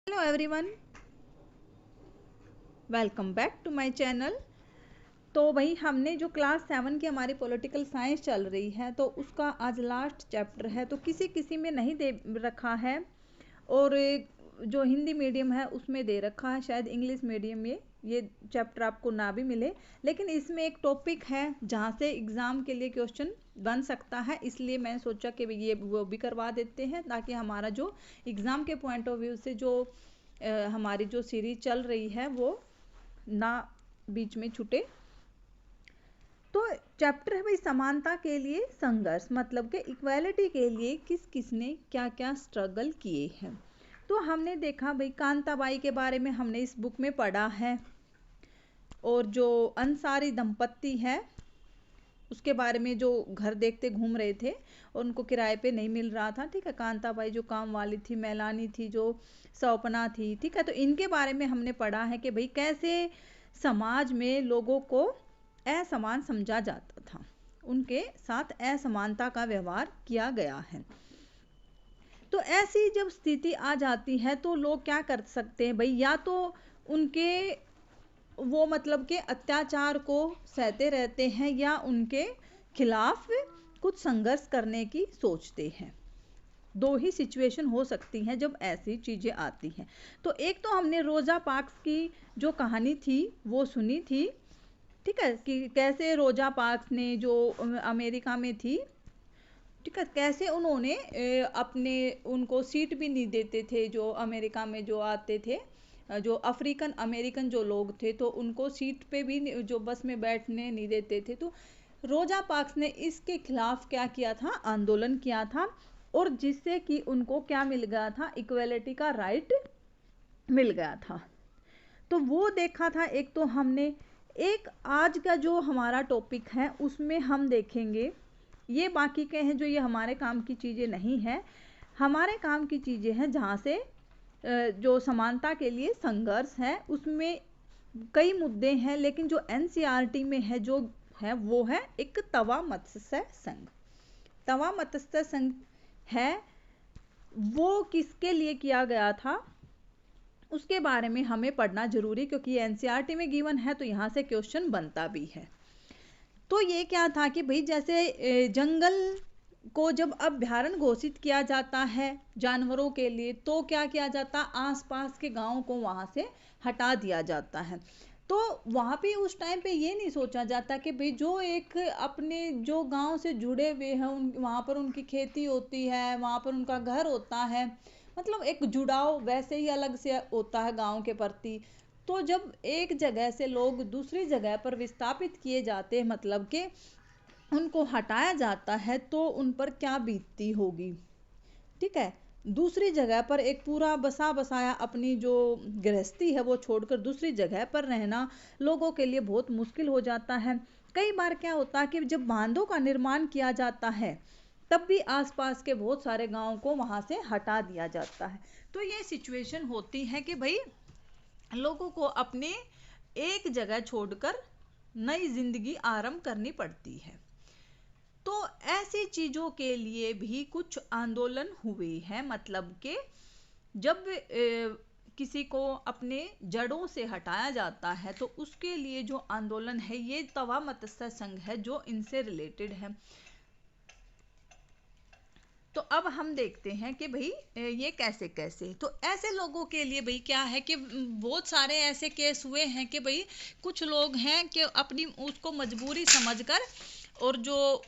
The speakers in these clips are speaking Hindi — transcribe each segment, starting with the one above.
Hello everyone, welcome back to my channel. तो भाई हमने जो क्लास 7 की हमारी पॉलिटिकल साइंस चल रही है तो उसका आज लास्ट चैप्टर है। तो किसी किसी में नहीं दे रखा है और जो हिंदी मीडियम है उसमें दे रखा है, शायद इंग्लिश मीडियम में ये चैप्टर आपको ना भी मिले। लेकिन इसमें एक टॉपिक है जहाँ से एग्ज़ाम के लिए क्वेश्चन बन सकता है, इसलिए मैंने सोचा कि ये वो भी करवा देते हैं ताकि हमारा जो एग्ज़ाम के पॉइंट ऑफ व्यू से जो हमारी जो सीरीज चल रही है वो ना बीच में छूटे। तो चैप्टर है भाई समानता के लिए संघर्ष, मतलब कि इक्वालिटी के लिए किस किसने क्या क्या स्ट्रगल किए हैं। तो हमने देखा भाई कांताबाई के बारे में हमने इस बुक में पढ़ा है, और जो अंसारी दंपत्ति है उसके बारे में, जो घर देखते घूम रहे थे और उनको किराए पे नहीं मिल रहा था। ठीक है, कांताबाई जो काम वाली थी, मैलानी थी जो सौपना थी। ठीक है, तो इनके बारे में हमने पढ़ा है कि भाई कैसे समाज में लोगों को असमान समझा जाता था, उनके साथ असमानता का व्यवहार किया गया है। तो ऐसी जब स्थिति आ जाती है तो लोग क्या कर सकते हैं भाई, या तो उनके वो मतलब के अत्याचार को सहते रहते हैं या उनके खिलाफ कुछ संघर्ष करने की सोचते हैं। दो ही सिचुएशन हो सकती हैं जब ऐसी चीज़ें आती हैं। तो एक तो हमने रोज़ा पार्क्स की जो कहानी थी वो सुनी थी। ठीक है, कि कैसे रोज़ा पार्क्स ने जो अमेरिका में थी, ठीक है, कैसे उन्होंने अपने उनको सीट भी नहीं देते थे जो अमेरिका में जो आते थे, जो अफ्रीकन अमेरिकन जो लोग थे, तो उनको सीट पे भी जो बस में बैठने नहीं देते थे। तो रोज़ा पार्क्स ने इसके खिलाफ क्या किया था, आंदोलन किया था, और जिससे कि उनको क्या मिल गया था, इक्वलिटी का राइट मिल गया था। तो वो देखा था एक। तो हमने एक आज का जो हमारा टॉपिक है उसमें हम देखेंगे, ये बाकी के हैं जो ये हमारे काम की चीज़ें नहीं हैं। हमारे काम की चीज़ें हैं जहाँ से जो समानता के लिए संघर्ष है उसमें कई मुद्दे हैं, लेकिन जो एनसीईआरटी में है जो है वो है एक तवा मत्स्य संघ। तवा मत्स्य संघ है वो किसके लिए किया गया था उसके बारे में हमें पढ़ना जरूरी, क्योंकि एनसीईआरटी में गिवन है तो यहाँ से क्वेश्चन बनता भी है। तो ये क्या था कि भाई जैसे जंगल को जब अभयारण्य घोषित किया जाता है जानवरों के लिए, तो क्या किया जाता, आसपास के गांवों को वहां से हटा दिया जाता है। तो वहां पे उस टाइम पे ये नहीं सोचा जाता कि भाई जो एक अपने जो गांव से जुड़े हुए हैं उन वहां पर उनकी खेती होती है, वहां पर उनका घर होता है, मतलब एक जुड़ाव वैसे ही अलग से होता है गांव के प्रति। तो जब एक जगह से लोग दूसरी जगह पर विस्थापित किए जाते हैं, मतलब कि उनको हटाया जाता है, तो उन पर क्या बीतती होगी। ठीक है, दूसरी जगह पर एक पूरा बसा बसाया अपनी जो गृहस्थी है वो छोड़कर दूसरी जगह पर रहना लोगों के लिए बहुत मुश्किल हो जाता है। कई बार क्या होता है कि जब बांधों का निर्माण किया जाता है तब भी आसपास के बहुत सारे गांवों को वहां से हटा दिया जाता है। तो ये सिचुएशन होती है कि भाई लोगों को अपने एक जगह छोड़कर नई जिंदगी आरंभ करनी पड़ती है। तो ऐसी चीजों के लिए भी कुछ आंदोलन हुए हैं, मतलब कि जब किसी को अपने जड़ों से हटाया जाता है तो उसके लिए जो आंदोलन है ये तवा मत्स्य संघ है जो इनसे रिलेटेड है। तो अब हम देखते हैं कि भाई ये कैसे कैसे, तो ऐसे लोगों के लिए भाई क्या है कि बहुत सारे ऐसे केस हुए हैं कि भाई कुछ लोग हैं कि अपनी उसको मजबूरी समझकर और जो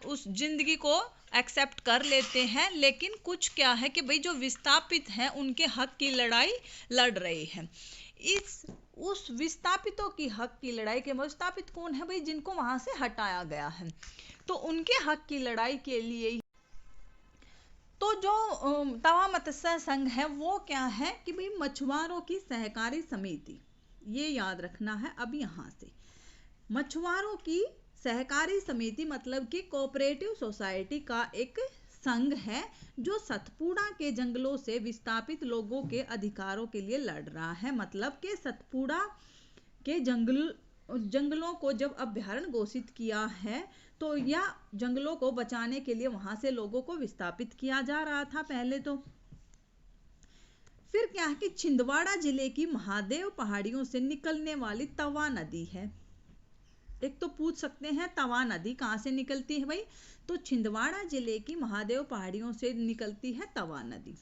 उस जिंदगी को एक्सेप्ट कर लेते हैं, लेकिन कुछ क्या है कि भाई जो विस्थापित हैं उनके हक की लड़ाई लड़ रहे हैं। इस उस विस्थापितों की हक की लड़ाई के, विस्थापित कौन है भाई, जिनको वहां से हटाया गया है, तो उनके हक की लड़ाई के लिए। तो जो तवा मत्स्य संघ है वो क्या है कि भाई मछुआरों की सहकारी समिति, ये याद रखना है। अब यहाँ से मछुआरों की सहकारी समिति मतलब कि कोऑपरेटिव सोसाइटी का एक संघ है जो सतपुड़ा के जंगलों से विस्थापित लोगों के अधिकारों के लिए लड़ रहा है। मतलब कि सतपुड़ा के जंगलों को जब अभ्यारण्य घोषित किया है तो या जंगलों को बचाने के लिए वहां से लोगों को विस्थापित किया जा रहा था पहले। तो फिर क्या है कि छिंदवाड़ा जिले की महादेव पहाड़ियों से निकलने वाली तवा नदी है। एक तो पूछ सकते हैं तवा नदी कहाँ से निकलती है भाई, तो छिंदवाड़ा जिले की महादेव पहाड़ियों से निकलती है तवा नदी।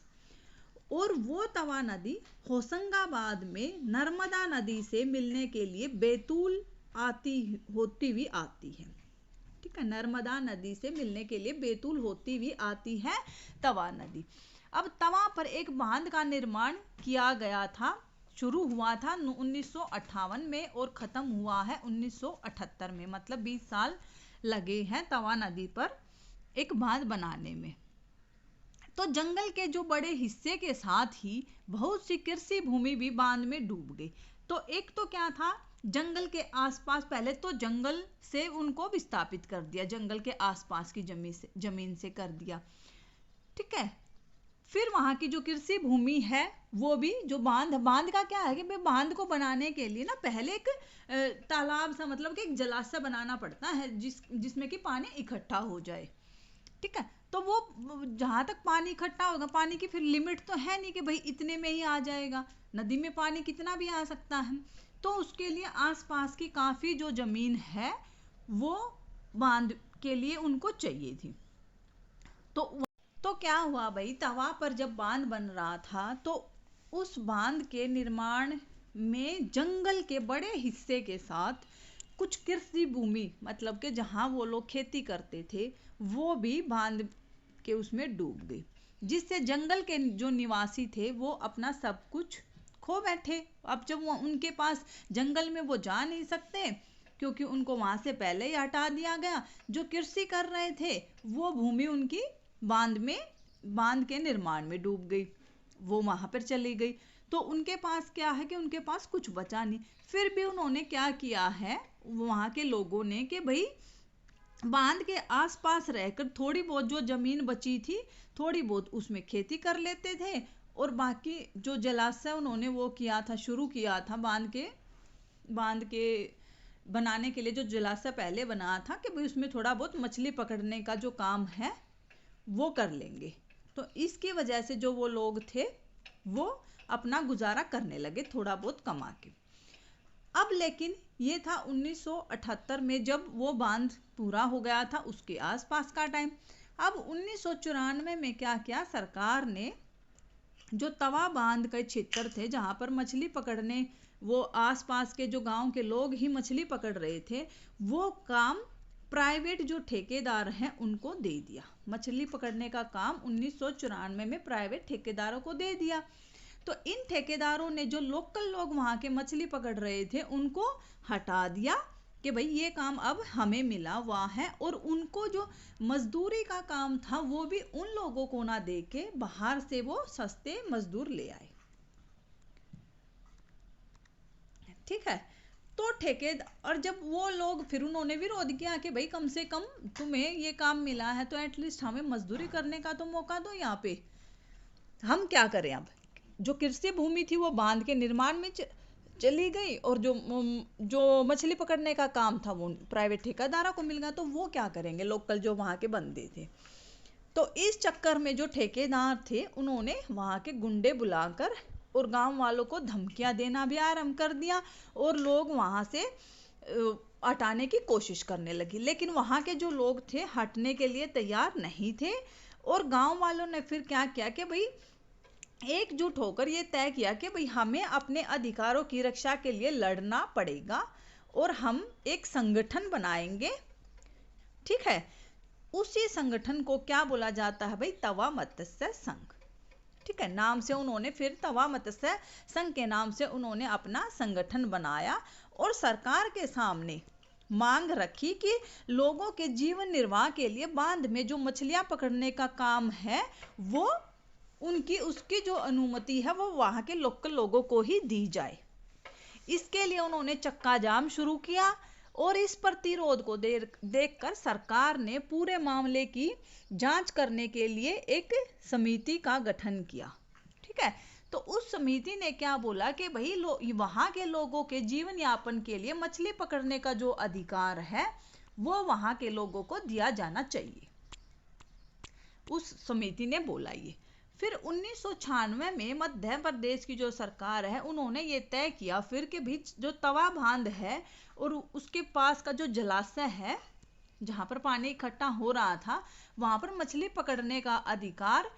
और वो तवा नदी होशंगाबाद में नर्मदा नदी से मिलने के लिए बैतूल होती हुई आती है। ठीक है, नर्मदा नदी से मिलने के लिए बैतूल होती हुई आती है तवा नदी। अब तवा पर एक बांध का निर्माण किया गया था, शुरू हुआ था 1958 में और ख़त्म हुआ है 1978 में, मतलब 20 साल लगे हैं तवा नदी पर एक बांध बनाने में। तो जंगल के जो बड़े हिस्से के साथ ही बहुत सी कृषि भूमि भी बांध में डूब गई। तो एक तो क्या था, जंगल के आसपास पहले तो जंगल से उनको विस्थापित कर दिया, जंगल के आसपास की जमीन से कर दिया। ठीक है, फिर वहाँ की जो कृषि भूमि है वो भी, जो बांध का क्या है कि बांध को बनाने के लिए ना पहले एक तालाब सा, मतलब कि एक जलाशय बनाना पड़ता है जिसमें कि पानी इकट्ठा हो जाए। ठीक है, तो वो जहाँ तक पानी इकट्ठा होगा, पानी की फिर लिमिट तो है नहीं कि भाई इतने में ही आ जाएगा, नदी में पानी कितना भी आ सकता है। तो उसके लिए आसपास की काफ़ी जो ज़मीन है वो बांध के लिए उनको चाहिए थी। तो क्या हुआ भाई, तवा पर जब बांध बन रहा था तो उस बांध के निर्माण में जंगल के बड़े हिस्से के साथ कुछ कृषि भूमि, मतलब कि जहाँ वो लोग खेती करते थे, वो भी बांध के उसमें डूब गई, जिससे जंगल के जो निवासी थे वो अपना सब कुछ खो बैठे। अब जब वो उनके पास जंगल में वो जा नहीं सकते क्योंकि उनको वहाँ से पहले ही हटा दिया गया, जो कृषि कर रहे थे वो भूमि उनकी बांध के निर्माण में डूब गई, वो वहाँ पर चली गई। तो उनके पास क्या है कि उनके पास कुछ बचा नहीं। फिर भी उन्होंने क्या किया है वहाँ के लोगों ने कि भाई बांध के आसपास रहकर थोड़ी बहुत जो जमीन बची थी, थोड़ी बहुत उसमें खेती कर लेते थे, और बाकी जो जलाशय उन्होंने वो किया था, शुरू किया था बांध के बनाने के लिए, जो जलाशय पहले बना था कि भाई उसमें थोड़ा बहुत मछली पकड़ने का जो काम है वो कर लेंगे। तो इसकी वजह से जो वो लोग थे वो अपना गुजारा करने लगे थोड़ा बहुत कमा के। अब लेकिन ये था 1978 में जब वो बांध पूरा हो गया था, उसके आसपास का टाइम। अब 1994 में क्या किया, सरकार ने जो तवा बांध के क्षेत्र थे जहाँ पर मछली पकड़ने वो आसपास के जो गांव के लोग ही मछली पकड़ रहे थे, वो काम प्राइवेट जो ठेकेदार हैं उनको दे दिया। मछली पकड़ने का काम 1994 में प्राइवेट ठेकेदारों को दे दिया। तो इन ठेकेदारों ने जो लोकल लोग वहाँ के मछली पकड़ रहे थे उनको हटा दिया कि भाई ये काम अब हमें मिला हुआ है, और उनको जो मजदूरी का काम था वो भी उन लोगों को ना दे के बाहर से वो सस्ते मजदूर ले आए। ठीक है, तो ठेकेदार, और जब वो लोग, फिर उन्होंने विरोध किया कि भाई कम से कम तुम्हें ये काम मिला है तो एटलीस्ट हमें मजदूरी करने का तो मौका दो, यहाँ पे हम क्या करें। अब जो कृषि भूमि थी वो बांध के निर्माण में चली गई, और जो मछली पकड़ने का काम था वो प्राइवेट ठेकेदारों को मिल गया, तो वो क्या करेंगे लोकल जो वहाँ के बंदे थे। तो इस चक्कर में जो ठेकेदार थे उन्होंने वहाँ के गुंडे बुलाकर और गांव वालों को धमकियां देना भी आरंभ कर दिया, और लोग वहाँ से हटाने की कोशिश करने लगी। लेकिन वहाँ के जो लोग थे हटने के लिए तैयार नहीं थे, और गांव वालों ने फिर क्या किया कि भाई एकजुट होकर ये तय किया कि भाई हमें अपने अधिकारों की रक्षा के लिए लड़ना पड़ेगा, और हम एक संगठन बनाएंगे। ठीक है, उसी संगठन को क्या बोला जाता है भाई, तवा मत्स्य संघ। ठीक है, नाम से उन्होंने फिर तवा मत्स्य संघ के नाम से उन्होंने अपना संगठन बनाया, और सरकार के सामने मांग रखी कि लोगों के जीवन निर्वाह के लिए बांध में जो मछलियां पकड़ने का काम है वो उसकी जो अनुमति है वो वहाँ के लोकल लोगों को ही दी जाए। इसके लिए उन्होंने चक्का जाम शुरू किया, और इस प्रतिरोध को देखकर सरकार ने पूरे मामले की जांच करने के लिए एक समिति का गठन किया। ठीक है, तो उस समिति ने क्या बोला कि भाई वहाँ के लोगों के जीवन यापन के लिए मछली पकड़ने का जो अधिकार है वो वहाँ के लोगों को दिया जाना चाहिए। उस समिति ने बोला ये। फिर 1996 में मध्य प्रदेश की जो सरकार है उन्होंने ये तय किया फिर के भी जो तवा बांध है और उसके पास का जो जलाशय है जहां पर पानी इकट्ठा हो रहा था वहां पर मछली पकड़ने का अधिकार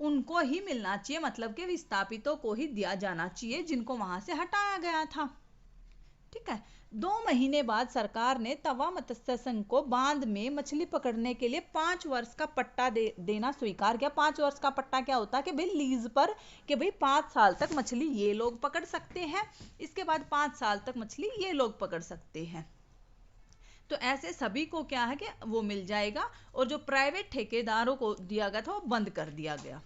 उनको ही मिलना चाहिए, मतलब कि विस्थापितों को ही दिया जाना चाहिए जिनको वहां से हटाया गया था। ठीक है। 2 महीने बाद सरकार ने तवा मत्स्य संघ को बांध में मछली पकड़ने के लिए 5 वर्ष का पट्टा देना स्वीकार किया। 5 वर्ष का पट्टा क्या होता है कि भाई लीज पर, कि भाई 5 साल तक मछली ये लोग पकड़ सकते हैं, इसके बाद 5 साल तक मछली ये लोग पकड़ सकते हैं। तो ऐसे सभी को क्या है कि वो मिल जाएगा, और जो प्राइवेट ठेकेदारों को दिया गया था वो बंद कर दिया गया।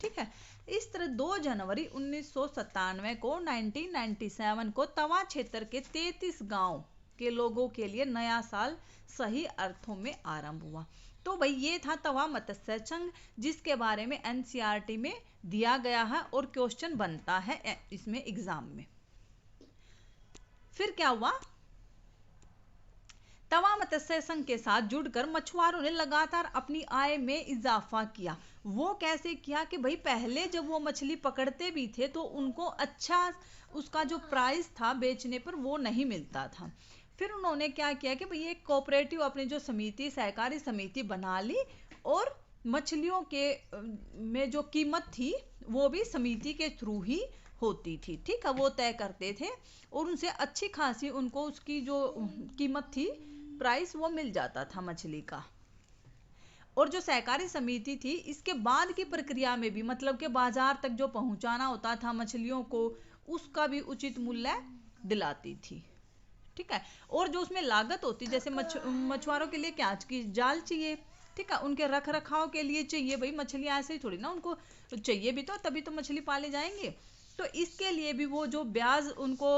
ठीक है। इस तरह 2 जनवरी 1997 को 1997 को तवा क्षेत्र के 33 गांव के लोगों के लिए नया साल सही अर्थों में आरंभ हुआ। तो भाई ये था तवा मत्स्य संघ, जिसके बारे में एनसीईआरटी में दिया गया है और क्वेश्चन बनता है इसमें एग्जाम में। फिर क्या हुआ, तवा मत्स्य संघ के साथ जुड़कर मछुआरों ने लगातार अपनी आय में इजाफा किया। वो कैसे किया कि भाई पहले जब वो मछली पकड़ते भी थे तो उनको अच्छा उसका जो प्राइस था बेचने पर वो नहीं मिलता था। फिर उन्होंने क्या किया कि भाई एक कोऑपरेटिव अपनी जो समिति, सहकारी समिति बना ली, और मछलियों के में जो कीमत थी वो भी समिति के थ्रू ही होती थी। ठीक है, वो तय करते थे और उनसे अच्छी खासी उनको उसकी जो कीमत थी, प्राइस, वो मिल जाता था मछली का। और जो सहकारी समिति थी इसके बाद की प्रक्रिया में भी, मतलब कि बाजार तक जो पहुंचाना होता था मछलियों को, उसका भी उचित मूल्य दिलाती थी। ठीक है। और जो उसमें लागत होती, जैसे मछुआरों के लिए क्या की जाल चाहिए, ठीक है, उनके रख रखाव के लिए चाहिए, भाई मछलियां ऐसे ही थोड़ी ना, उनको चाहिए भी तो तभी तो मछली पाले जाएंगे। तो इसके लिए भी वो जो ब्याज उनको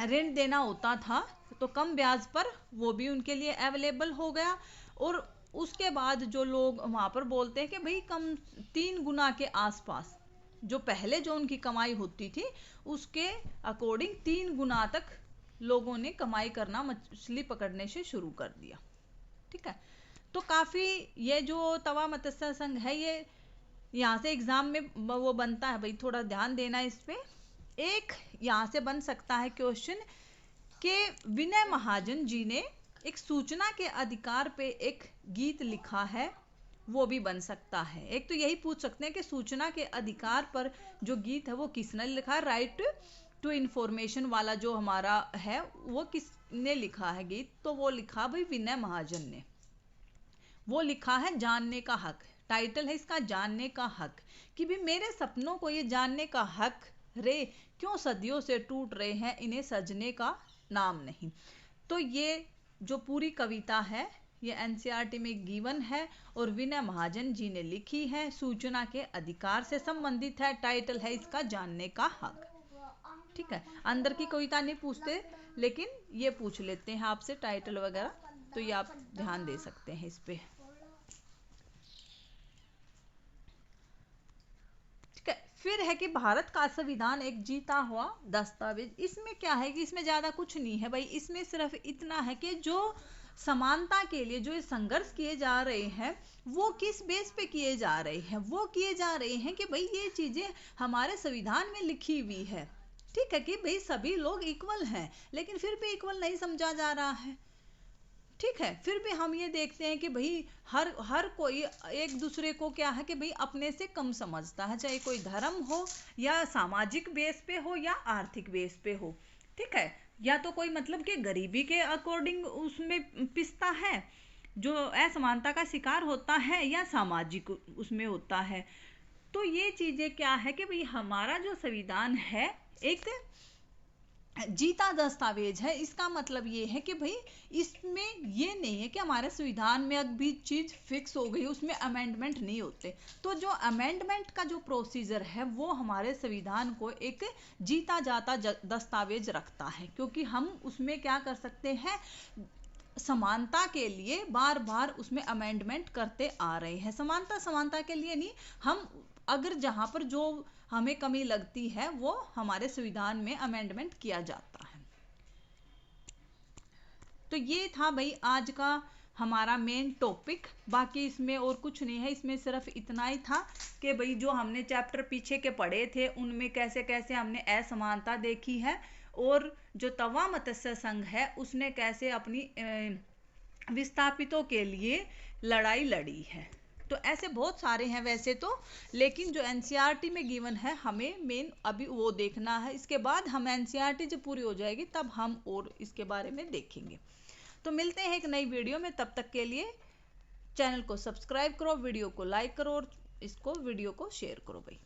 ऋण देना होता था तो कम ब्याज पर वो भी उनके लिए अवेलेबल हो गया। और उसके बाद जो लोग वहां पर बोलते हैं कि भाई कम 3 गुना के आसपास, जो पहले जो उनकी कमाई होती थी उसके अकॉर्डिंग 3 गुना तक लोगों ने कमाई करना मछली पकड़ने से शुरू कर दिया। ठीक है। तो काफी ये जो तवा मत्स्य संघ है, ये यहाँ से एग्जाम में वो बनता है, भाई थोड़ा ध्यान देना इस पे। एक यहाँ से बन सकता है क्वेश्चन कि विनय महाजन जी ने एक सूचना के अधिकार पे एक गीत लिखा है, वो भी बन सकता है। एक तो यही पूछ सकते हैं कि सूचना के अधिकार पर जो गीत है वो किसने लिखा है, राइट टू इंफॉर्मेशन वाला जो हमारा है वो किसने लिखा है गीत, तो वो लिखा भाई विनय महाजन ने। वो लिखा है जानने का हक, टाइटल है इसका जानने का हक, कि भी मेरे सपनों को ये जानने का हक रे, क्यों सदियों से टूट रहे हैं इन्हें सजने का नाम नहीं। तो ये जो पूरी कविता है ये एनसीईआरटी में गिवन है और विनय महाजन जी ने लिखी है, सूचना के अधिकार से संबंधित है, टाइटल है इसका जानने का हक। ठीक है, अंदर की कविता नहीं पूछते लेकिन ये पूछ लेते हैं आपसे टाइटल वगैरह, तो ये आप ध्यान दे सकते हैं इस पे। फिर है कि भारत का संविधान एक जीता हुआ दस्तावेज। इसमें क्या है कि इसमें ज्यादा कुछ नहीं है भाई, इसमें सिर्फ इतना है कि जो समानता के लिए जो संघर्ष किए जा रहे हैं वो किस बेस पे किए जा रहे हैं, वो किए जा रहे हैं कि भाई ये चीजें हमारे संविधान में लिखी हुई है। ठीक है, कि भाई सभी लोग इक्वल हैं, लेकिन फिर भी इक्वल नहीं समझा जा रहा है। ठीक है, फिर भी हम ये देखते हैं कि भाई हर कोई एक दूसरे को क्या है कि भाई अपने से कम समझता है, चाहे कोई धर्म हो या सामाजिक बेस पे हो या आर्थिक बेस पे हो। ठीक है, या तो कोई मतलब कि गरीबी के अकॉर्डिंग उसमें पिसता है, जो असमानता का शिकार होता है, या सामाजिक उसमें होता है। तो ये चीजें क्या है कि भाई हमारा जो संविधान है एक जीता दस्तावेज है। इसका मतलब ये है कि भाई इसमें ये नहीं है कि हमारे संविधान में अभी चीज फिक्स हो गई, उसमें अमेंडमेंट नहीं होते। तो जो अमेंडमेंट का जो प्रोसीजर है वो हमारे संविधान को एक जीता जाता दस्तावेज रखता है, क्योंकि हम उसमें क्या कर सकते हैं, समानता के लिए बार बार उसमें अमेंडमेंट करते आ रहे हैं। समानता के लिए नहीं, हम अगर जहां पर जो हमें कमी लगती है वो हमारे संविधान में अमेंडमेंट किया जाता है। तो ये था भाई आज का हमारा मेन टॉपिक। बाकी इसमें और कुछ नहीं है, इसमें सिर्फ इतना ही था कि भाई जो हमने चैप्टर पीछे के पढ़े थे उनमें कैसे कैसे हमने असमानता देखी है, और जो तवा मत्स्य संघ है उसने कैसे अपनी विस्थापितों के लिए लड़ाई लड़ी है। तो ऐसे बहुत सारे हैं वैसे तो, लेकिन जो एनसीईआरटी में गिवन है हमें मेन अभी वो देखना है। इसके बाद हम एनसीईआरटी जब पूरी हो जाएगी तब हम और इसके बारे में देखेंगे। तो मिलते हैं एक नई वीडियो में, तब तक के लिए चैनल को सब्सक्राइब करो, वीडियो को लाइक करो और इसको वीडियो को शेयर करो भाई।